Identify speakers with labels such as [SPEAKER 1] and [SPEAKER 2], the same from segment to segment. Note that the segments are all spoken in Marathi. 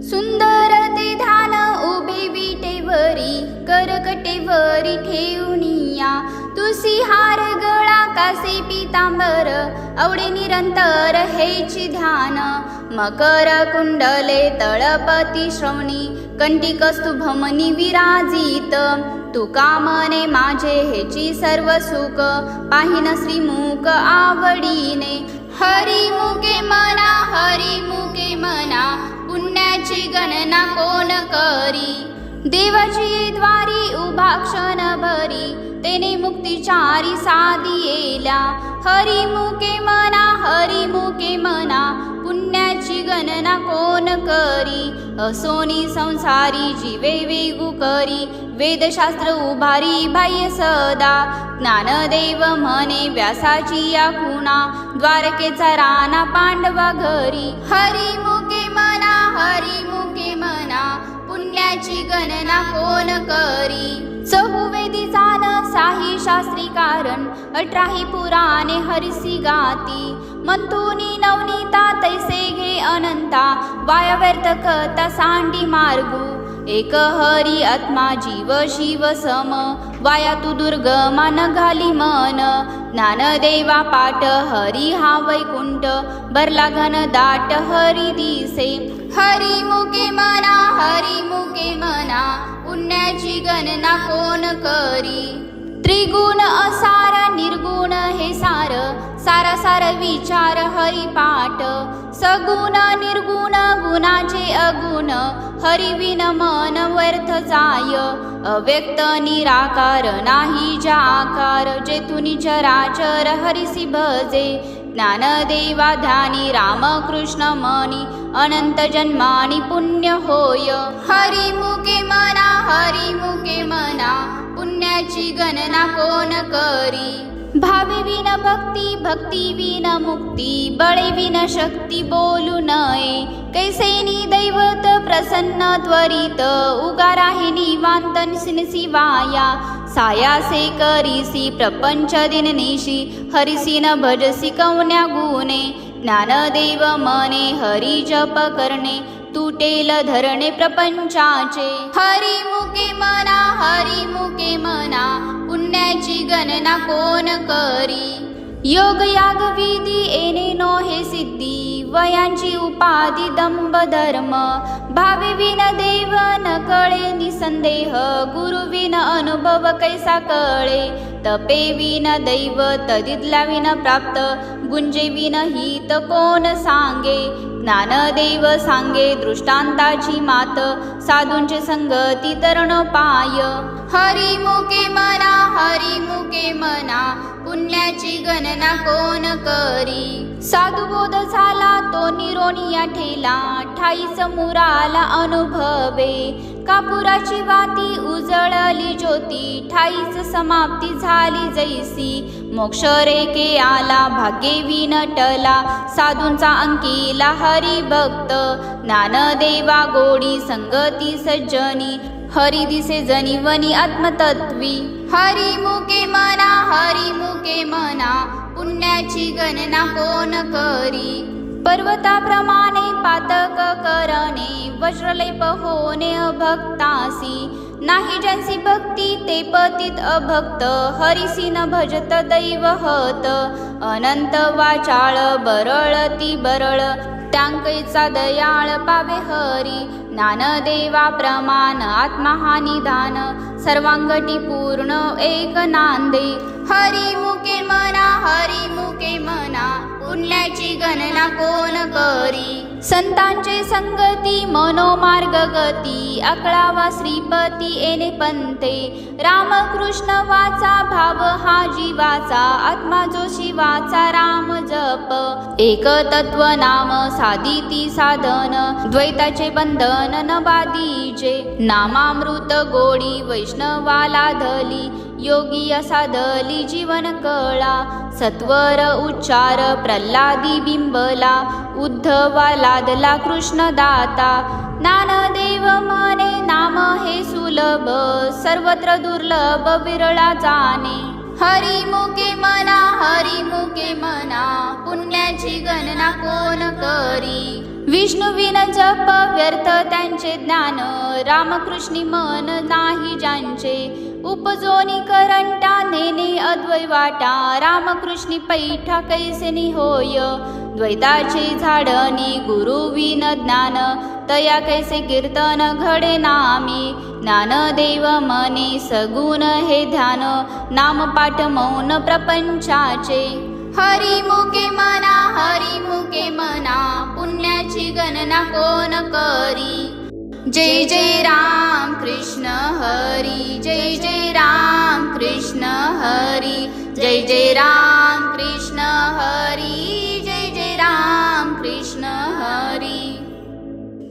[SPEAKER 1] सुंदर ते ध्यान उभे विटेवरी करकटेवरी ठेवूनिया तुसी हार गळा कासे पितांबर आवडे निरंतर हेची ध्यान मकर कुंडले तळपती श्रवणी कंठी कस्तुभमनी विराजित तुका मने माझे हेची सर्व सुख पाहिन श्रीमुख आवडीने हरी मुके मना पुण्याची गणना कोण करी देवाची द्वारी उभा क्षण भरी तेने मुक्तिचारी साधी येल्या हरी मुके मना पुण्याची गणना कोण करी असोनी संसारी जीवे वेगू करी वेदशास्त्र उभारी बाह्य सदा ज्ञानदेव म्हणे व्यासाची या खुणा द्वारकेचा राणा पांडवा घरी हरी मुके मना पुण्याची गणना कोण करी चहुवेदी जाण साही शास्त्री कारण 18 पुराणे हरिसी गाती मंथुनी नवनीता तैसे घे अनंता वाया व्यर्थ कथा सांडी मार्गू एक हरी आत्मा जीव शिव सम वाया तू दुर्गमा न घाली मन ज्ञानदेवा पाठ हरी हा वैकुंठ बरला घन दाट हरी दिसे हरी मुके मना पुण्याची गणना कोण करी त्रिगुण असार निर्गुण हे सार सार विचार हरी पाठ सगुण निर्गुण गुणाचे अगुण हरी विन मन व्यर्थ जाय अव्यक्त निराकार नाही ज्या आकार जेथुनी चराचर हरिसी भजे ज्ञानदेवा ध्यानी रामकृष्ण मनी अनंत जन्मानी पुण्य होय हरी मुके मना पुण्याची गणना कोण करी भावे विन भक्ती विन मुक्ती बळे विन शक्ती बोलू नये कैसेनी दैवत प्रसन्न त्वरित उगारा हे निवांत निसी वाया सायासे करीसी प्रपंच दिननिशी हरिसी न भजसी कौन्या गुणे ज्ञानदेव मने हरी जप करणे तुटेल धरणे प्रपंचाचे हरी मुके मना पुण्याची गणना कोण करी योग याग विधी येणे नो हे सिद्धी वयांची उपाधी दंभ धर्म भावे विन देव न कळे निसंदेह गुरु विन अनुभव कैसा कळे तपे विन दैव तदिदला विन प्राप्त गुंजे विन हित कोण सांगे ज्ञानदेव सांगे दृष्टांताची मात साधूंचे संगती तरण पाय हरी मुके मना पुण्याची गणना कोण करी साधू बोध झाला तो निरोनिया ठेला ठाईच मुराला अनुभवे कापुराची वाती उजळली ज्योती ठाईच समाप्ती झाली जैसी मोक्ष रेके आला भाग्ये विनटला साधूंचा अंकीला हरी भक्त ज्ञानदेवा गोडी संगती सज्जनी हरी दिसे जनी वनी आत्मतत्वी हरी मुके मना पुण्याची गणना कोण करी पर्वताप्रमाणे पातक करणे वज्रलेप होणे अभक्तासी नाही ज्यांची भक्ती ते पतित अभक्त हरिसी न भजत दैवहत अनंत वाचाळ बरळती बरळ त्यांकैचा दयाळ पावे हरी ज्ञानदेवा प्रमाण आत्मा हा निदान सर्वांगटी पूर्ण एक नांदे हरी मुके मना पुण्याची गणना कोण करी संतांचे संगती मनोमार्ग गती अकळावा श्रीपती येणे पंते रामकृष्ण वाचा भाव हा जीवाचा आत्मा जो शिवाचा राम जप एक तत्व नाम साधिती साधन द्वैताचे बंधन न बाधीचे नामामृत गोडी वैष्णवाला धली योगी साधली जीवन कळा सत्वर उच्चार प्रल्हादी बिंबला उद्धवा लादला कृष्ण दाता ज्ञानदेव मने नाम हे सुलभ सर्वत्र दुर्लभ विरळा जाणे हरिमुखे मना पुण्याची गणना कोण करी. विष्णुविन जप व्यर्थ त्यांचे ज्ञान, रामकृष्णी मन नाही ज्यांचे. उपजोनी करंटा नेने अद्वै वाटा, रामकृष्णी पैठा कैसेनी होय. द्वैताचे झाडणी गुरुविन ज्ञान, तया कैसे कीर्तन घडे नामी. ज्ञानदेव मने सगुण हे ध्यान, नामपाठ मौन प्रपंचाचे. हरिमुखे मना पुण्याची गणना कोण करी. जय जय राम कृष्ण हरी, जय जय राम कृष्ण हरी, जय जय राम कृष्ण हरी, जय जय राम कृष्ण हरी.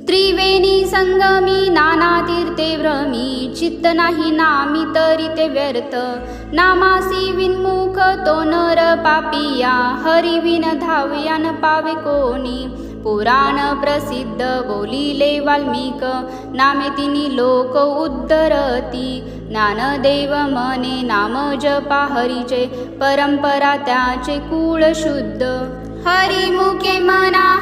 [SPEAKER 1] त्रिवेणी संगमी नाना तीर्थे भ्रमी, चित्त नाही नामी तरी ते व्यर्थ. नामासी विन्मुख तो नर पापिया, हरी विन धावया न पावे कोणी. पुराण प्रसिद्ध बोलिले वाल्मिक, नामे तिनी लोक उद्धरती. ज्ञानदेव मने नाम जपा हरीचे, परंपरा त्याचे कुळ शुद्ध. हरिमुखे मना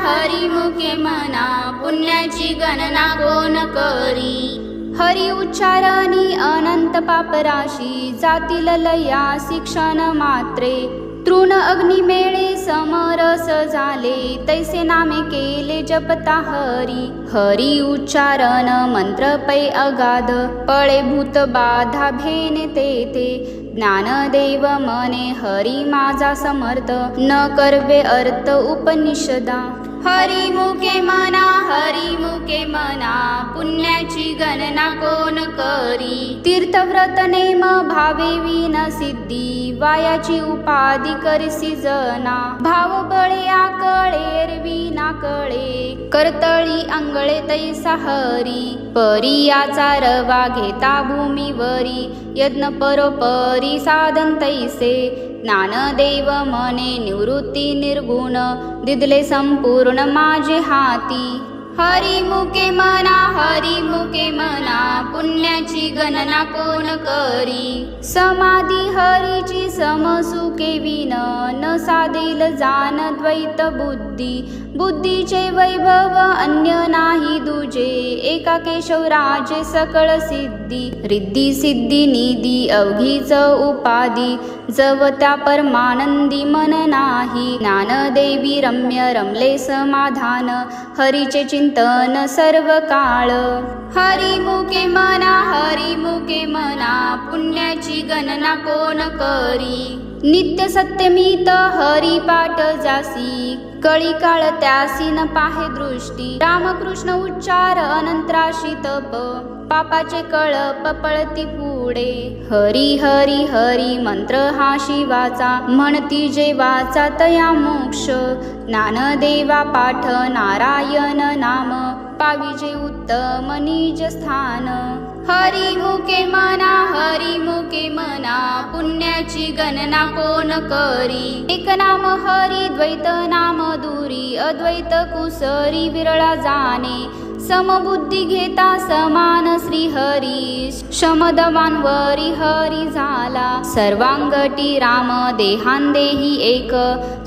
[SPEAKER 1] पुण्याची गणना कोण करी. हरी उच्चारणी अनंत पापराशी, जातील लया शिक्षण मात्रे. तृण अग्निमेळे समरस झाले, तैसे नामे केले जपता हरी. हरी उच्चारण मंत्र पै अगाध, पळे भूत बाधा भेने तेथे. ज्ञानदेव मने हरी माझा समर्थ, न कर्वे अर्थ उपनिषदा. हरिमुखे मना पुण्याची गणना कोण करी. तीर्थव्रत नेम भावे विन सिद्धी, वायाची उपाधी करसी जना. भाव बळे आकळे विना कळे, करतळी अंगळे तैसा हरी. परियाचा रवा घेता भूमीवरी, यज्ञ परोपरी साधन तैसे. ज्ञानदेव मने निवृत्ती निर्गुण, दिदले संपूर्ण माझे हाती. हरिमुखे मना पुण्याची गणना कोण करी. समाधी हरीची समसुखे विन, न साधेल जान द्वैत बुद्धी. बुद्धीचे वैभव अन्य नाही दुजे, एका केशवराजे सकळ सिद्धी. रिद्धी सिद्धी निधी अवघीच उपाधी, जव त्या परमानंदी मन नाही. ज्ञानदेवी रम्य रमले समाधान, हरीचे चिंतन सर्व काळ. हरिमुखे मना पुण्याची गणना कोण करी. नित्य सत्यमित हरिपाठ जासी, कळी काळ त्यासी न पाहे दृष्टी. रामकृष्ण उच्चार अनंतराशी तप, पापाचे कळप पळती पुढे. हरी हरी हरी मंत्र हा शिवाचा, म्हणती जे वाचा तया मोक्ष. ज्ञानदेवा पाठ नारायण नाम, पाविजे उत्तम निज स्थान. हरिमुखे मना पुण्याची गणना कोण करी. एक नाम हरी द्वैत नाम दुरी, अद्वैत कुसरी विरळा जाणे. समबुद्धी घेता समान श्रीहरी, शमदवांवरी हरी झाला. सर्वांगटी राम देहांदेही एक,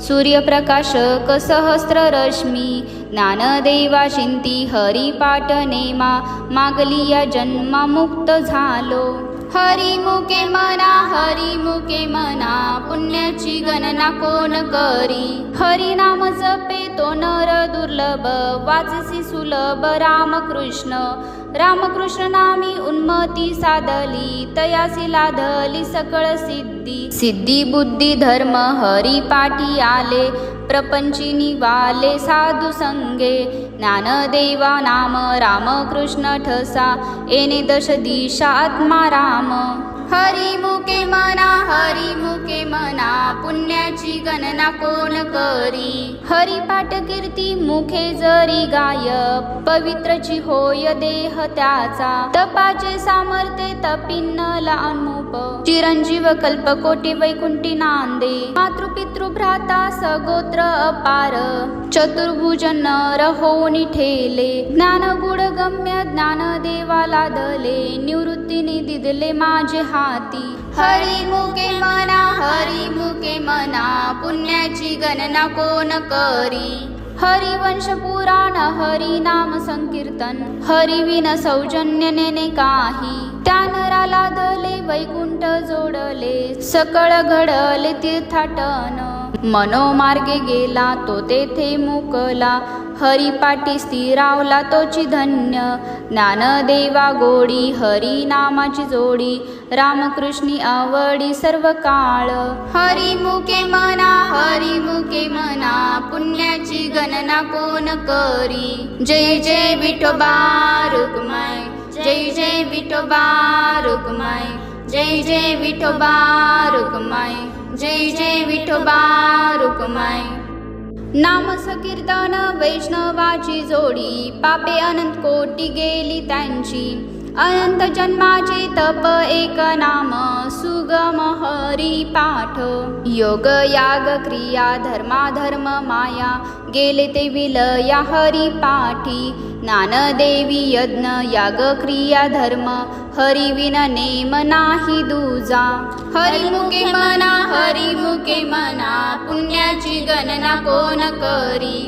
[SPEAKER 1] सूर्यप्रकाशक सहस्र रश्मी. ज्ञानदेवा शिंती हरिपाठ नेमा, मागली या जन्मा मुक्त झालो. हरिमुखे मना पुण्याची गणना कोण करी. हरिनाम जपे तो नर दुर्लभ, वाचसी सुलभ रामकृष्ण. रामकृष्ण नामी उन्मती साधली, तयासी लाधली सकळ सिद्धी. सिद्धी बुद्धी धर्म हरिपाठी आले, प्रपंची निवाले साधू संगे. ज्ञानदेवा नाम रामकृष्ण ठसा, येणे दश दिशा आत्मा राम. हरिमुखे मना पुण्याची गणना कोण करी. हरिपाठ कीर्ती मुखे जरी गाय, पवित्रची होय देह त्याचा. तपाचे सामर्थ्य तपिन्नला अनुप, चिरंजीव कल्पकोटी वैकुंठी नांदे. मातृपितृ भ्राता सगोत्र अपार, चतुर्भुज नर होनी ठेले. ज्ञान गुण गम्य ज्ञानदेवाला दले, निवृत्तीने दिदले माझे हाती. हरी मुके मना पुण्याची गणना कोण करी. हरिवंश पुराण हरी नाम संकीर्तन हरिविन सौजन्य नेने काही. त्या नराला दले वैकुंठ जोडले सकळ घडले तीर्थाटन. मनोमार्गे गेला तो तेथे मुकला हरिपाठी स्थिरावला तोची धन्य. ज्ञानदेवा गोडी हरी नामाची जोडी रामकृष्णी आवडी सर्व काळ. हरी मुके मना पुण्याची गणना कोण करी. जय जय विठोबा रुक्माई जय जय विठोबा रुक्माई जय जय विठोबा रुक्माई जय जय विठोबा रुक्माई. नाम संकीर्तन वैष्णवाची जोडी पापे अनंत कोटी गेली त्यांची. अनंत जन्माचे तप एक नाम सुगम हरी पाठ. योग याग क्रिया धर्माधर्म माया गेले ते विलया हरी पाठी. ज्ञानदेवी यज्ञ याग क्रिया धर्म हरिविन नेम नाही दूजा. हरी मुके मना पुण्याची गणना कोण करी.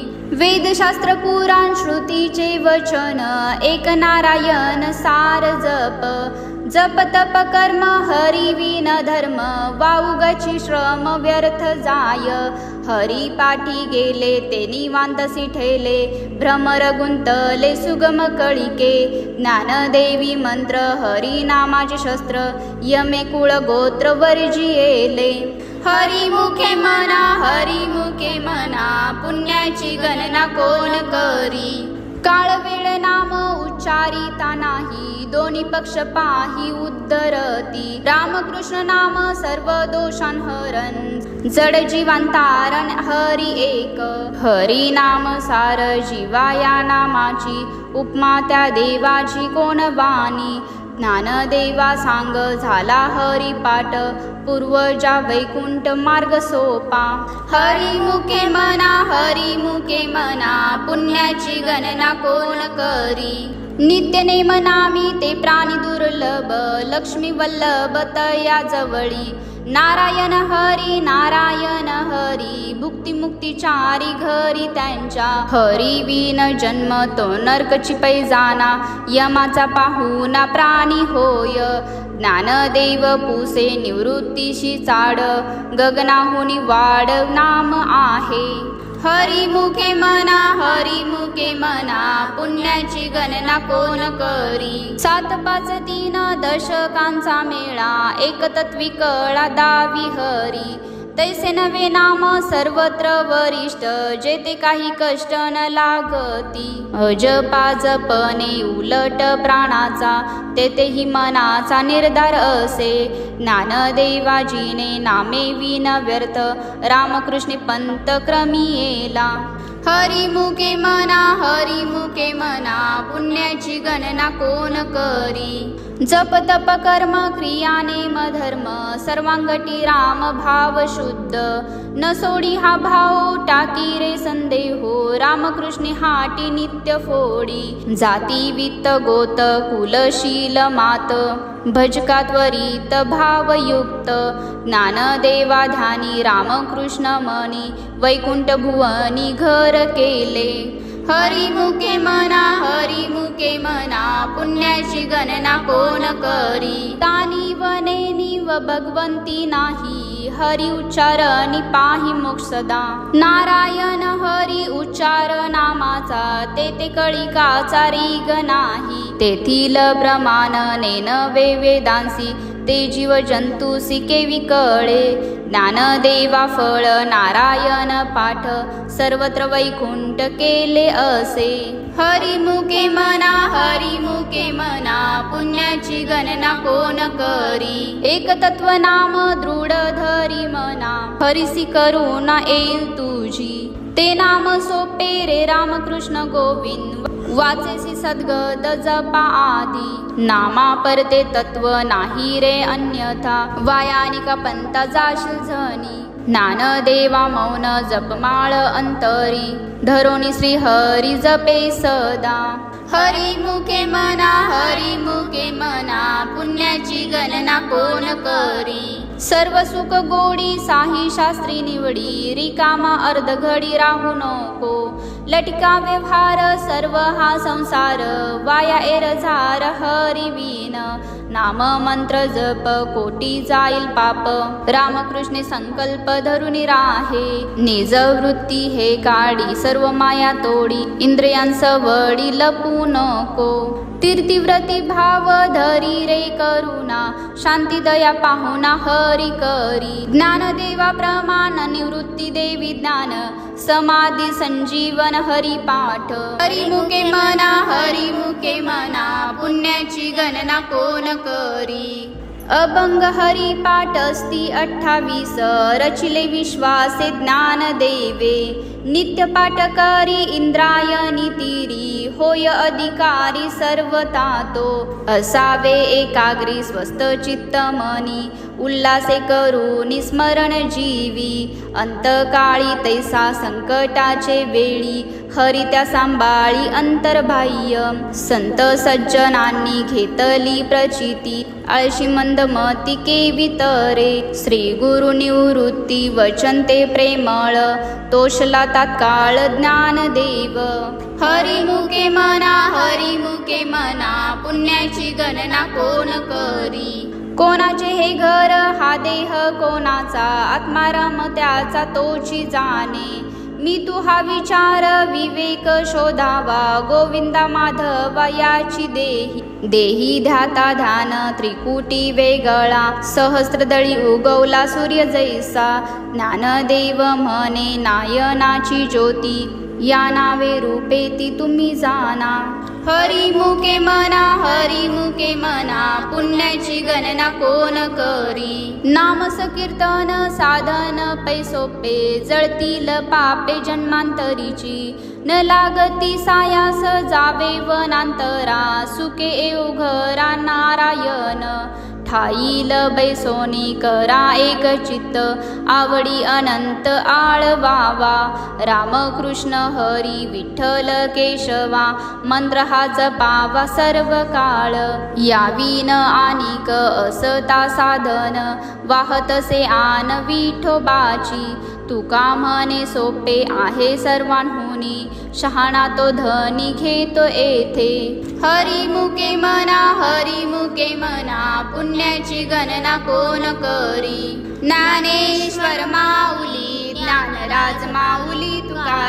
[SPEAKER 1] वेदशास्त्र पुराण श्रुतीचे वचन एक नारायण सार जप. जप तप कर्म हरिविन धर्म वाउगाची श्रम व्यर्थ जाय. हरी पाठी गेले ते निवांतसी ठेले भ्रमर गुंतले सुगम कळिके. ज्ञानदेवी मंत्र हरी नामाचे शस्त्र यमे कुळ गोत्र वर्जियेले. हरी मुके मना पुण्याची गणना कोण करी. काळ वेळ नाम उच्चारिता नाही दोन्ही पक्ष पाही उद्धरती. रामकृष्ण नाम सर्व दोषांहरण जड जीवांतारण हरी एक. हरी नाम सार जीवाया नामाची उपमा त्या देवाची कोण वाणी. ज्ञानदेवा सांग झाला हरिपाठ पूर्वजा वैकुंठ मार्ग सोपा. हरी मुके मना पुण्याची गणना कोण करी. नित्य नेम नामी ते प्राणी दुर्लभ लक्ष्मी वल्लभ तया जवळी. नारायण हरी भुक्ती मुक्तीचारी घरी त्यांच्या. हरी विन जन्म तो नरकची पैजाना यमाचा पाहुणा प्राणी होय. ज्ञानदेव पुसे निवृत्तीशी चाड गगनाहुनी वाढ नाम आहे. हरी मुके मना पुण्याची गणना कोण करी. 7-5-3 दशकांचा मेळा एकतत्वी कळा दावी हरी. तैसे नवे नाम सर्वत्र वरिष्ठ जेथे काही कष्ट न लागती. अजपाजपणे उलट प्राणाचा तेथेही मनाचा निर्धार असे. ज्ञानदेवाजीने नामे विन व्यर्थ रामकृष्ण पंत क्रमी येला. हरी मुके मना पुण्याची गणना कोण करी. जप तप कर्म क्रिया नेम धर्म सर्वांगटी राम भाव शुद्ध. न सोडी हा भाव टाकी रे संदेहो रामकृष्ण हाटी नित्य फोडी. जाती वित्त गोत कुलशील मात भजका त्वरित भावयुक्त. ज्ञानदेवा ध्यानी रामकृष्ण मनी वैकुंठ भुवनी घर केले. हरी मुके मना पुण्याची गणना कोण करी. तानी वने निव भगवंती नाही हरी उच्चारणी पाही मोक्ष सदा. नारायण हरी उच्चार नामाचा तेथे कळिकाचा रिग नाही. तेथील प्रमाण नेन वेदांसी ते जीव जंतुसी केवी कळे. ज्ञानदेवा फळ नारायण पाठ सर्वत्र वैकुंठ केले असे. हरी मुके मना पुण्याची गणना कोण करी. एक तत्व नाम दृढ धरी मना हरिसी करुणा येईल तुझी. ते नाम सोपे रे रामकृष्ण गोविंद वाचेसी सद्गत जपा आदी. नामा परते तत्व नाही रे अन्यथा वायानिका पंथा जाशील झनी. ज्ञानदेवा मौन जपमाळ अंतरी धरोनी श्री हरी जपे सदा. हरिमुखे म्हणा पुण्याची गणना कोण करी. सर्व सुख गोडी साही शास्त्री निवडी, रिकामा अर्धघडी राहू नको. लटका व्यवहार सर्व हा संसार, वाया एरझार हरिवीन. नाम मंत्र जप कोटी जाईल पाप, रामकृष्ण संकल्प धरून राहे. निज वृत्ती हे काढी सर्व माया तोडी, इंद्रियांस वडी लपू नको. तीर्थीव्रती भाव धरी रे करुणा, शांती दया पाहुणा हरी करी. ज्ञानदेवा प्रमाण निवृत्ती देवी ज्ञान, समाधी संजीवन हरी पाठ. हरिमुखे म्हणा पुण्याची गणना कोण करी. अभंग हरी पाठ असती 28, रचिले विश्वासे ज्ञान देवे. नित्य पाठ करी इंद्रायणी तीरी, होय अधिकारी सर्वता तो. असावे एकाग्री स्वस्थ चित्त मनी, उल्हासे करू निस्मरण जीवी. अंतकाळी तैसा संकटाचे वेळी, हरी त्या सांभाळी अंतर्बाह्य. संत सज्जनांनी घेतली प्रचिती, आळशी मंदमती केवितरे. श्री गुरु निवृत्ती वचन ते प्रेमळ, तोषला तात्काळ ज्ञानदेव. हरिमुखे म्हणा पुण्याची गणना कोण करी. कोणाचे हे घर हा देह कोणाचा, आत्माराम त्याचा तोची जाणे. मी तू हा विचार विवेक शोधावा, गोविंदा माधवा याची देही ध्याता ध्यान त्रिकुटी वेगळा. सहस्त्रदळी उगवला सूर्य जैसा, ज्ञानदेव म्हणे नायनाची ज्योती. या नावे रूपे ती तुम्ही जाना. हरिमुखे म्हणा पुण्याची गणना कोण करी. नाम संकीर्तन साधन पैसोपे, जळतील पापे जन्मांतरीची. न लागती सायास जावे वनांतरा, सुखे येऊ घरा नारायण. ठाईल बैसोनी करा एक चित्त, आवडी अनंत आळवावा. रामकृष्ण हरी विठ्ठल केशवा, मंत्र हा जपावा सर्व काळ. यावीन आनिक असता साधन, वाहतसे आन विठोबाची. तुका म्हणे सोपे आहे सर्वांहुनी, शहाणा तो धनी घेतो येथे. हरिमुखे म्हणा पुण्याची गणना कोण करी. ज्ञानेश्वर माऊली, ज्ञानराज माऊली तुका